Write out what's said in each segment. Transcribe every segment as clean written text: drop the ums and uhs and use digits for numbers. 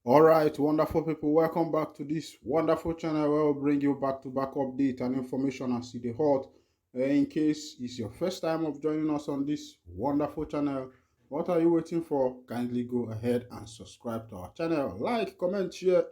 All right, wonderful people, welcome back to this wonderful channel where we'll bring you back-to-back update and information as see the hot. In case it's your first time of joining us on this wonderful channel, what are you waiting for? Kindly go ahead and subscribe to our channel, like, comment, share,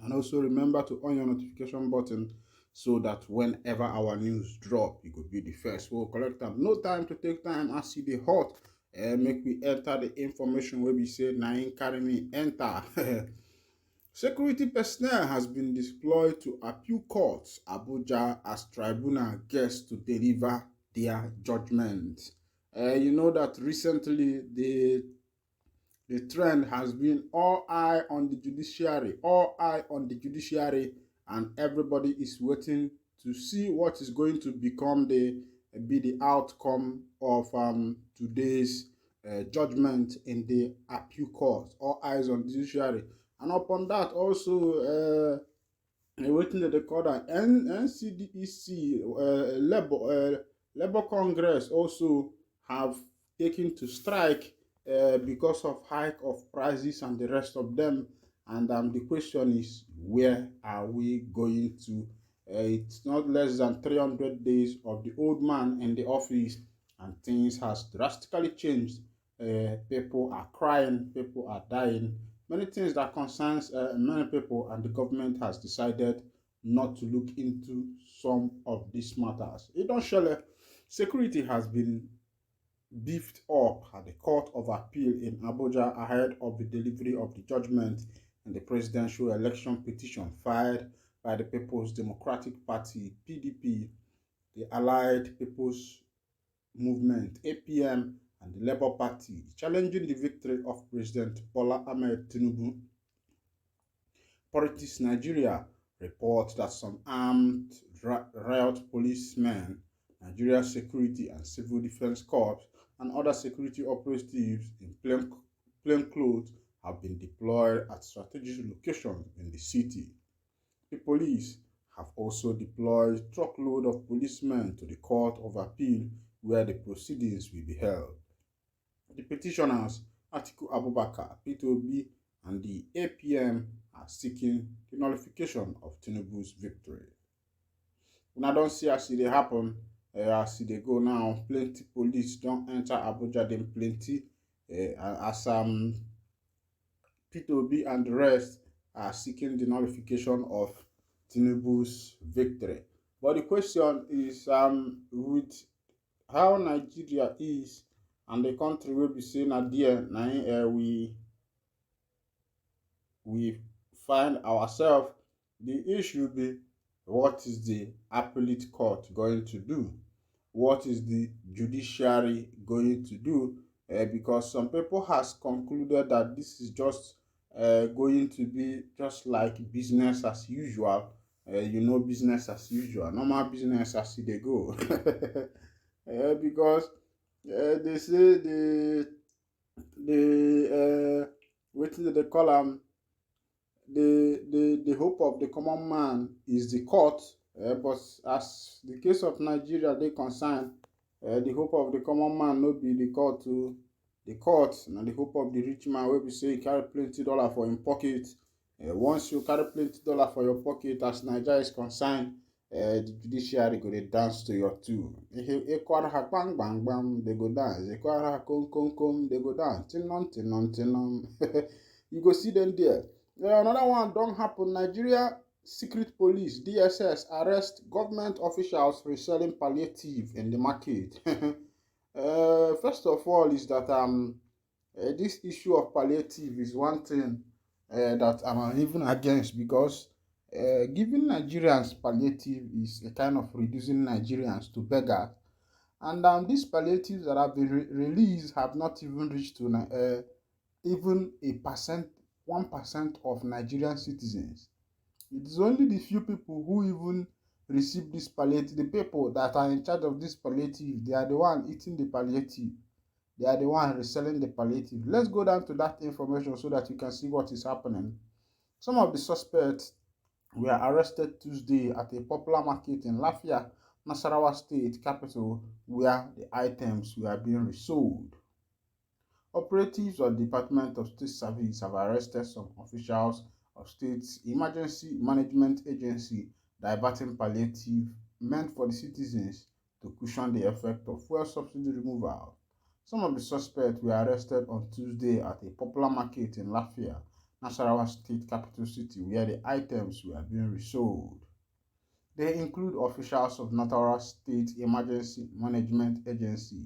and also remember to on your notification button so that whenever our news drop, you could be the first. We'll collect them. No time to take time as see the hot. Make we enter the information where we say nine carry me enter. Security personnel has been deployed to appeal courts Abuja as Tribuna gets to deliver their judgment. You know that recently the trend has been all eye on the judiciary, all eye on the judiciary, and everybody is waiting to see what is going to be the outcome of today's judgment in the appeal court. All eyes on the judiciary, and upon that also. Waiting that they call that NCDEC Labour Congress also have taken to strike because of hike of prices and the rest of them. And the question is, where are we going to? It's not less than 300 days of the old man in the office, and things has drastically changed. People are crying, people are dying, many things that concerns many people, and the government has decided not to look into some of these matters. It don't show security has been beefed up at the Court of Appeal in Abuja ahead of the delivery of the judgment in the presidential election petition filed by the People's Democratic Party (PDP), the Allied People's Movement (APM), and the Labour Party, challenging the victory of President Bola Ahmed Tinubu. Politics Nigeria reports that some armed riot policemen, Nigeria Security and Civil Defense Corps, and other security operatives in plain clothes have been deployed at strategic locations in the city. The police have also deployed truckload of policemen to the Court of Appeal where the proceedings will be held. The petitioners, Atiku Abubakar, P2B, and the APM are seeking the nullification of Tinubu's victory. Una don see as e dey happen, as e dey go now, plenty police don enter Abuja, dem plenty, as P2B and the rest are seeking the nullification of Tinubu's victory. But the question is, with how Nigeria is and the country will be saying at there, now we find ourselves, the issue be, what is the appellate court going to do? What is the judiciary going to do? Because some people has concluded that this is just going to be just like business as usual. Business as usual, normal business as they go. Because they say what do they call the hope of the common man is the court, but as the case of Nigeria they concern, the hope of the common man no be the court to the court, and the hope of the rich man wey be say he carry plenty dollar for him pocket. Once you carry plenty dollar for your pocket, as Nigeria is concerned, the judiciary go dey dance to your tune. Ekwara ha bang bang bang, they go dance. Ekwara ha kom kom kom, they go dance. Tinom tinom tinom. You go see them there. Another one don't happen. Nigeria Secret Police (DSS) arrest government officials reselling palliative in the market. First of all, is that this issue of palliative is one thing that I'm even against, because giving Nigerians palliative is a kind of reducing Nigerians to beggars. And these palliatives that have been released have not even reached to even 1% of Nigerian citizens. It is only the few people who even receive this palliative. The people that are in charge of this palliative, they are the one eating the palliative. They are the one reselling the palliative. Let's go down to that information so that you can see what is happening. Some of the suspects were arrested Tuesday at a popular market in Lafia, Nasarawa State capital, where the items were being resold. Operatives of the Department of State Service have arrested some officials of State's Emergency Management Agency diverting palliative meant for the citizens to cushion the effect of fuel subsidy removal. Some of the suspects were arrested on Tuesday at a popular market in Lafia, Nasarawa State capital city, where the items were being resold. They include officials of Nasarawa State Emergency Management Agency,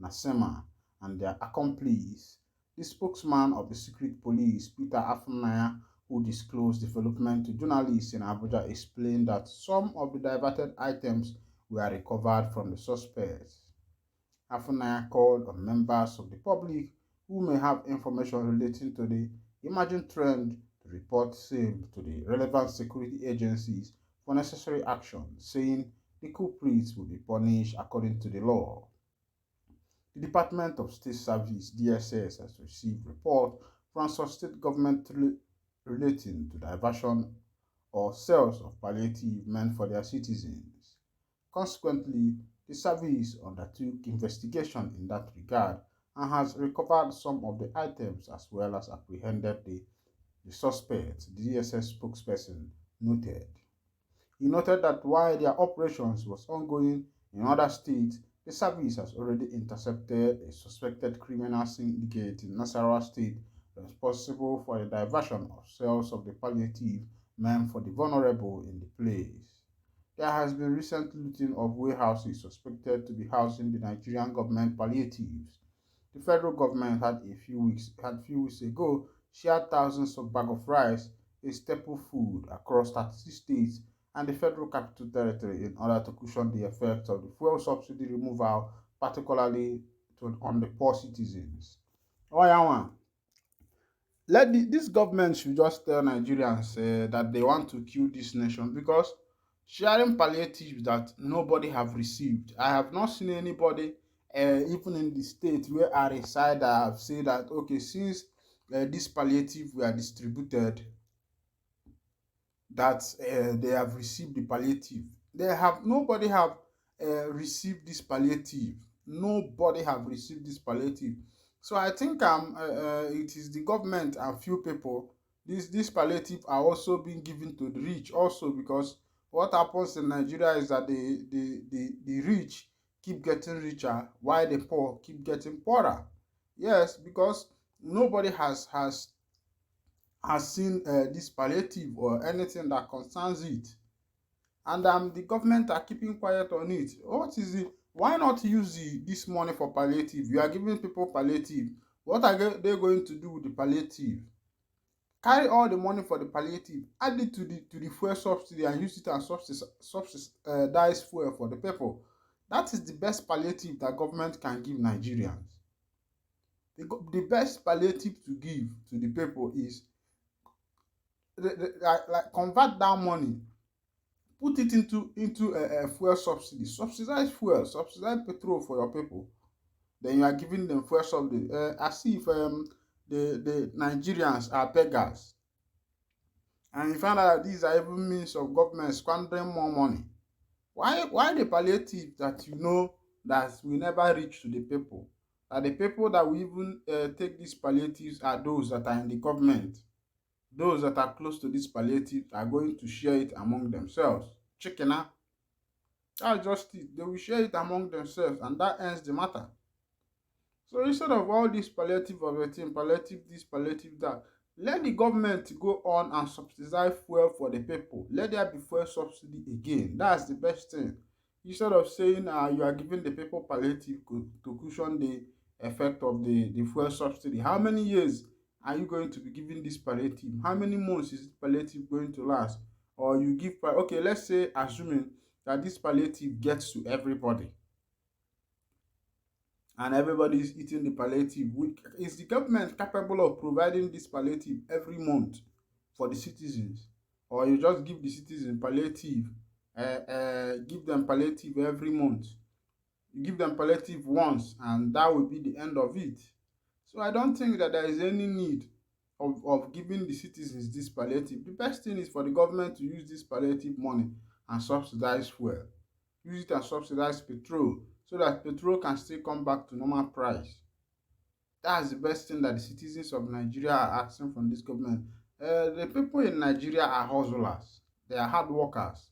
NASEMA, and their accomplices. The spokesman of the secret police, Peter Afunaya, who disclosed development to journalists in Abuja, explained that some of the diverted items were recovered from the suspects. Afunaya called on members of the public who may have information relating to the emerging trend to report same to the relevant security agencies for necessary action, saying the culprits will be punished according to the law. The Department of State Service (DSS) has received reports from some state government relating to diversion or sales of palliative meant for their citizens. Consequently, the service undertook investigation in that regard and has recovered some of the items as well as apprehended the suspects, the DSS spokesperson noted. He noted that while their operations was ongoing in other states, the service has already intercepted a suspected criminal syndicate in Nasarawa State responsible for the diversion of sales of the palliative meant for the vulnerable in the place. There has been recent looting of warehouses suspected to be housing the Nigerian government palliatives. The federal government had few weeks ago shared thousands of bags of rice, a staple food, across 36 states and the Federal Capital Territory in order to cushion the effects of the fuel subsidy removal, particularly on the poor citizens. Oh, yeah, man. This government should just tell Nigerians that they want to kill this nation because sharing palliatives that nobody have received. I have not seen anybody, even in the state where I reside, that have said that, okay, since this palliative were distributed, that they have received the palliative. Nobody have received this palliative. Nobody have received this palliative. So I think it is the government and few people. This palliative are also being given to the rich also, because what happens in Nigeria is that the rich keep getting richer while the poor keep getting poorer. Yes, because nobody has seen this palliative or anything that concerns it, and the government are keeping quiet on it. What is it? Why not use this money for palliative? You are giving people palliative. What are they going to do with the palliative? Carry all the money for the palliative, add it to the fuel subsidy, and use it as subsidize fuel for the people. That is the best palliative that government can give Nigerians. The best palliative to give to the people is like convert that money, put it into a fuel subsidy, subsidize fuel, subsidize petrol for your people. Then you are giving them fuel subsidy, as if the Nigerians are beggars, and you find out that these are even means of government squandering more money. Why the palliative that you know that will never reach to the people? That the people that will even take these palliatives are those that are in the government. Those that are close to this palliative are going to share it among themselves. Chicken out. That's just it. They will share it among themselves, and that ends the matter. So instead of all this palliative of a thing, palliative this, palliative that, let the government go on and subsidize fuel for the people. Let there be fuel subsidy again. That's the best thing. Instead of saying you are giving the people palliative to cushion the effect of the fuel subsidy. How many years are you going to be giving this palliative? How many months is this palliative going to last? Or you give, okay, let's say, assuming that this palliative gets to everybody, and everybody is eating the palliative. Is the government capable of providing this palliative every month for the citizens? Or you just give the citizens palliative, give them palliative every month? You give them palliative once, and that will be the end of it. So I don't think that there is any need of giving the citizens this palliative. The best thing is for the government to use this palliative money and subsidize fuel. Use it and subsidize petrol, so that petrol can still come back to normal price. That's the best thing that the citizens of Nigeria are asking from this government. The people in Nigeria are hustlers. They are hard workers.